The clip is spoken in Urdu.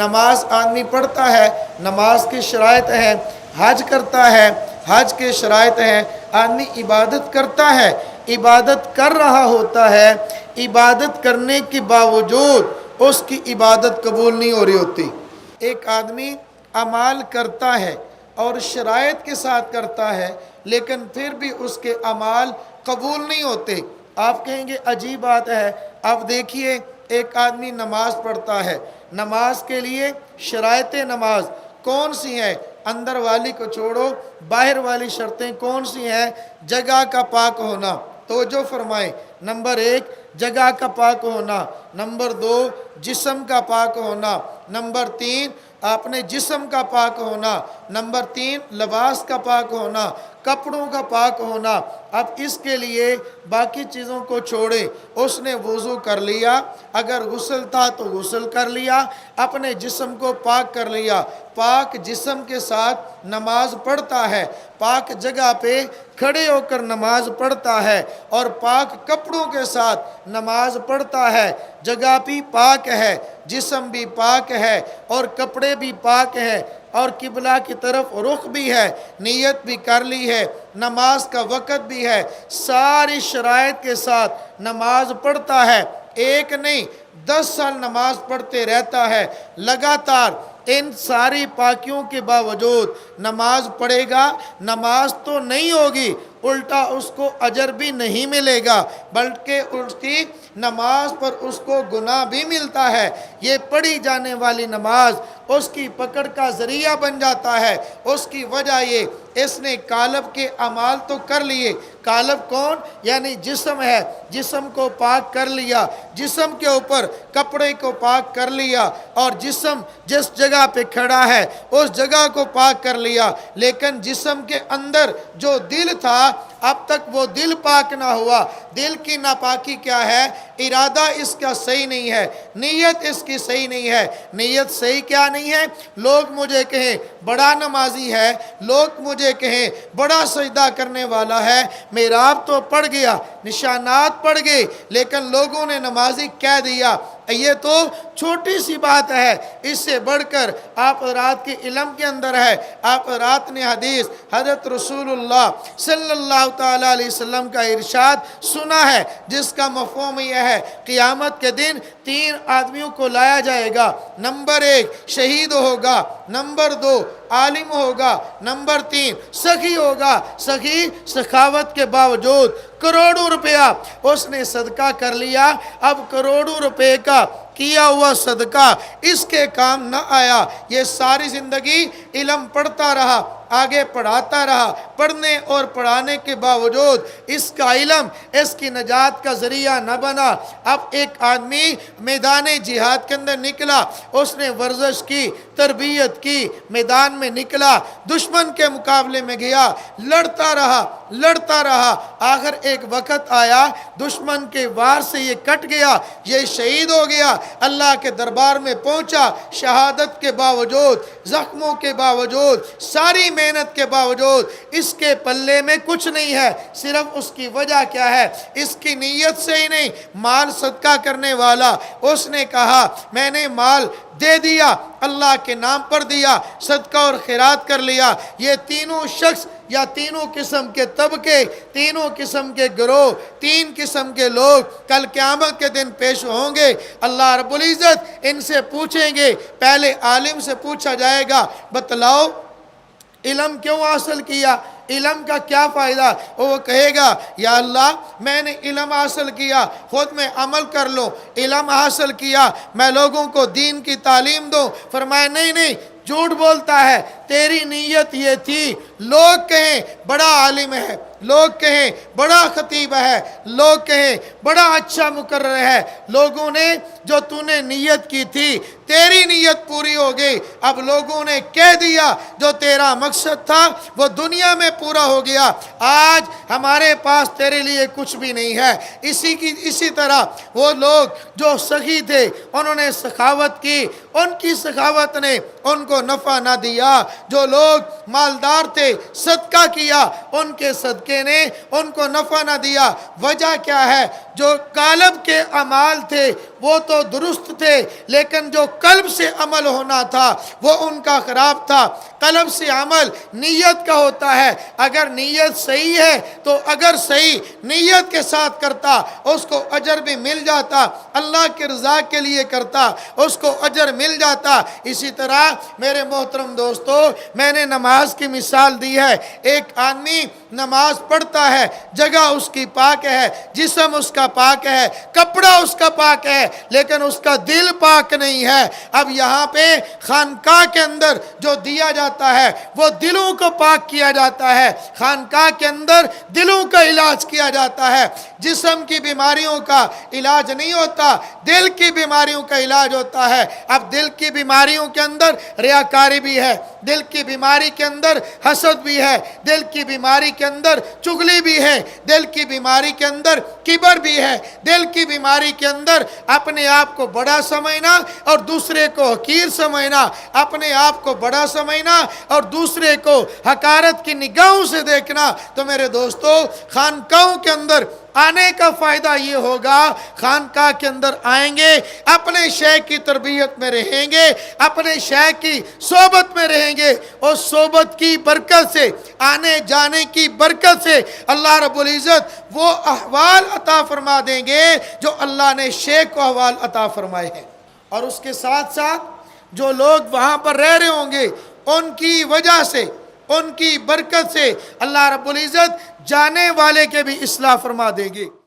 نماز آدمی پڑھتا ہے، نماز کی شرائط ہیں، حج کرتا ہے، حج کے شرائط ہیں، آدمی عبادت کرتا ہے، عبادت کر رہا ہوتا ہے، عبادت کرنے کے باوجود اس کی عبادت قبول نہیں ہو رہی ہوتی۔ ایک آدمی اعمال کرتا ہے اور شرائط کے ساتھ کرتا ہے، لیکن پھر بھی اس کے اعمال قبول نہیں ہوتے۔ آپ کہیں گے عجیب بات ہے۔ آپ دیکھیے، ایک آدمی نماز پڑھتا ہے، نماز کے لیے شرائط نماز کون سی ہیں؟ اندر والی کو چھوڑو، باہر والی شرطیں کون سی ہیں؟ جگہ کا پاک ہونا، توجہ فرمائیں۔ نمبر 1 جگہ کا پاک ہونا، نمبر 2 جسم کا پاک ہونا، نمبر 3 اپنے جسم کا پاک ہونا، نمبر 3 لباس کا پاک ہونا، کپڑوں کا پاک ہونا۔ اب اس کے لیے باقی چیزوں کو چھوڑے، اس نے وضو کر لیا، اگر غسل تھا تو غسل کر لیا، اپنے جسم کو پاک کر لیا، پاک جسم کے ساتھ نماز پڑھتا ہے، پاک جگہ پہ کھڑے ہو کر نماز پڑھتا ہے، اور پاک کپڑوں کے ساتھ نماز پڑھتا ہے۔ جگہ بھی پاک ہے، جسم بھی پاک ہے، اور کپڑے بھی پاک ہیں، اور قبلہ کی طرف رخ بھی ہے، نیت بھی کر لی ہے، نماز کا وقت بھی ہے، ساری شرائط کے ساتھ نماز پڑھتا ہے۔ ایک نہیں 10 سال نماز پڑھتے رہتا ہے، لگاتار ان ساری پاکیوں کے باوجود نماز پڑھے گا، نماز تو نہیں ہوگی، الٹا اس کو اجر بھی نہیں ملے گا، بلکہ اس کی نماز پر اس کو گناہ بھی ملتا ہے۔ یہ پڑھی جانے والی نماز اس کی پکڑ کا ذریعہ بن جاتا ہے۔ اس کی وجہ یہ، اس نے قالب کے اعمال تو کر لیے۔ قالب کون؟ یعنی جسم ہے، جسم کو پاک کر لیا، جسم کے اوپر کپڑے کو پاک کر لیا، اور جسم جس جگہ پہ کھڑا ہے اس جگہ کو پاک کر لیا، لیکن جسم کے اندر جو دل تھا اب تک وہ دل پاک نہ ہوا۔ دل کی ناپاکی کیا ہے؟ ارادہ اس کا صحیح نہیں ہے، نیت اس کی صحیح نہیں ہے۔ نیت صحیح کیا نہیں ہے؟ لوگ مجھے کہیں بڑا نمازی ہے، لوگ مجھے کہیں بڑا سجدہ کرنے والا ہے، محراب تو پڑھ گیا، نشانات پڑھ گئے، لیکن لوگوں نے نمازی کہہ دیا۔ یہ تو چھوٹی سی بات ہے، اس سے بڑھ کر آپ رات کے علم کے اندر ہے۔ آپ رات نے حدیث حضرت رسول اللہ صلی اللہ تعالیٰ علیہ وسلم کا ارشاد سنا ہے، جس کا مفہوم یہ ہے، قیامت کے دن 3 آدمیوں کو لایا جائے گا۔ نمبر 1 شہید ہوگا، نمبر 2 عالم ہوگا، نمبر 3 سخی ہوگا۔ سخی سخاوت کے باوجود کروڑوں روپیہ اس نے صدقہ کر لیا، اب کروڑوں روپے کا کیا ہوا صدقہ اس کے کام نہ آیا۔ یہ ساری زندگی علم پڑھتا رہا، آگے پڑھاتا رہا، پڑھنے اور پڑھانے کے باوجود اس کا علم اس کی نجات کا ذریعہ نہ بنا۔ اب ایک آدمی میدان جہاد کے اندر نکلا، اس نے ورزش کی، تربیت کی، میدان میں نکلا، دشمن کے مقابلے میں گیا، لڑتا رہا، آخر ایک وقت آیا دشمن کے وار سے یہ کٹ گیا، یہ شہید ہو گیا، اللہ کے دربار میں پہنچا۔ شہادت کے باوجود، زخموں کے باوجود، ساری محنت کے باوجود اس کے پلے میں کچھ نہیں ہے۔ صرف اس کی وجہ کیا ہے؟ اس کی نیت سے ہی نہیں۔ مال صدقہ کرنے والا، اس نے کہا میں نے مال دے دیا، اللہ کے نام پر دیا، صدقہ اور خیرات کر لیا۔ یہ تینوں شخص یا تینوں قسم کے طبقے، تینوں قسم کے گروہ، 3 قسم کے لوگ کل قیامت کے دن پیش ہوں گے۔ اللہ رب العزت ان سے پوچھیں گے، پہلے عالم سے پوچھا جائے گا بتلاؤ علم کیوں حاصل کیا، علم کا کیا فائدہ؟ وہ کہے گا یا اللہ میں نے علم حاصل کیا، خود میں عمل کر لوں، علم حاصل کیا میں لوگوں کو دین کی تعلیم دوں۔ فرمایا نہیں، جھوٹ بولتا ہے، تیری نیت یہ تھی لوگ کہیں بڑا عالم ہے، لوگ کہیں بڑا خطیب ہے، لوگ کہیں بڑا اچھا مقرر ہے۔ لوگوں نے جو تو نے نیت کی تھی تیری نیت پوری ہو گئی، اب لوگوں نے کہہ دیا جو تیرا مقصد تھا وہ دنیا میں پورا ہو گیا، آج ہمارے پاس تیرے لیے کچھ بھی نہیں ہے۔ اسی طرح وہ لوگ جو سخی تھے انہوں نے سخاوت کی، ان کی سخاوت نے ان کو نفع نہ دیا۔ جو لوگ مالدار تھے صدقہ کیا، ان کے صدقے نے ان کو نفع نہ دیا۔ وجہ کیا ہے؟ جو قالب کے اعمال تھے وہ تو درست تھے، لیکن جو قلب سے عمل ہونا تھا وہ ان کا خراب تھا۔ قلب سے عمل نیت کا ہوتا ہے، اگر نیت صحیح ہے تو اگر صحیح نیت کے ساتھ کرتا اس کو اجر بھی مل جاتا، اللہ کی رضا کے لیے کرتا اس کو اجر مل جاتا۔ اسی طرح میرے محترم دوستو، میں نے نماز کی مثال دی ہے۔ ایک آدمی نماز پڑھتا ہے، جگہ اس کی پاک ہے، جسم اس کا پاک ہے، کپڑا اس کا پاک ہے، لیکن اس کا دل پاک نہیں ہے۔ اب یہاں پہ خانقاہ کے اندر جو دیا جاتا ہے وہ دلوں کو پاک کیا جاتا ہے، خانقاہ کے اندر دلوں کا علاج کیا جاتا ہے۔ جسم کی بیماریوں کا علاج نہیں ہوتا، دل کی بیماریوں کا علاج ہوتا ہے۔ اب دل کی بیماریوں کے اندر ریاکاری بھی ہے، دل کی بیماری کے اندر حسد بھی ہے، دل کی بیماری کے اندر چغلی بھی ہے، دل کی بیماری کے اندر کبر بھی ہے، دل کی بیماری کے اندر اپنے آپ کو بڑا سمجھنا اور دوسرے کو حقیر سمجھنا، اپنے آپ کو بڑا سمجھنا اور دوسرے کو حقارت کی نگاہوں سے دیکھنا۔ تو میرے دوستو، خانقاہوں کے اندر آنے کا فائدہ یہ ہوگا، خانقاہ کے اندر آئیں گے، اپنے شیخ کی تربیت میں رہیں گے، اپنے شیخ کی صحبت میں رہیں گے، اور صحبت کی برکت سے، آنے جانے کی برکت سے اللہ رب العزت وہ احوال عطا فرما دیں گے جو اللہ نے شیخ کو احوال عطا فرمائے ہیں۔ اور اس کے ساتھ ساتھ جو لوگ وہاں پر رہ رہے ہوں گے ان کی وجہ سے، ان کی برکت سے اللہ رب العزت جانے والے کے بھی اصلاح فرما دیں گے۔